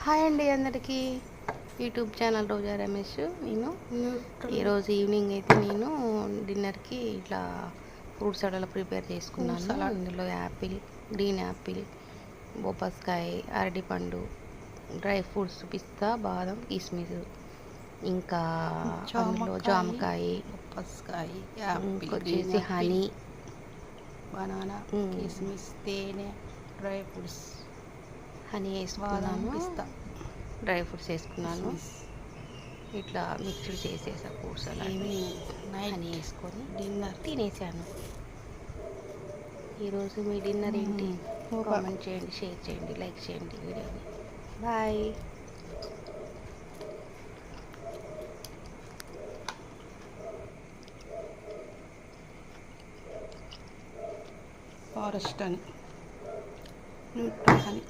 Hi అండి అందరికీ. YouTube channel రోజా రమేష్. నేను ఈరోజు ఈవినింగ్ అయితే నేను డిన్నర్కి ఇట్లా ఫ్రూట్స్ సలాడ్ ప్రిపేర్ చేసుకున్నాను. ఇందులో యాపిల్, గ్రీన్ యాపిల్, బొప్పాస్కాయ, అరటిపండు, డ్రై ఫ్రూట్స్, పిస్తా, బాదం, కిస్మిస్, ఇంకా అందులో జామకాయ, బొప్పాస్కాయ, ఇంకొచ్చేసి హనీ, బనానా, కిస్మిస్, తేనె, డ్రై ఫ్రూట్స్, హనీ వేసుకున్నాను, డ్రై ఫ్రూట్స్ వేసుకున్నాను. ఇట్లా మిక్స్డ్ చేసేసా ఫ్రూట్స్ అలా హనీ వేసుకొని డిన్నర్ తినేసాను. ఈరోజు మీ డిన్నర్ ఏంటి? కామెంట్ చేయండి, షేర్ చేయండి, లైక్ చేయండి వీడియోని. బాయ్. ఫారెస్ట్ అని న్యూట్రల్ హనీ.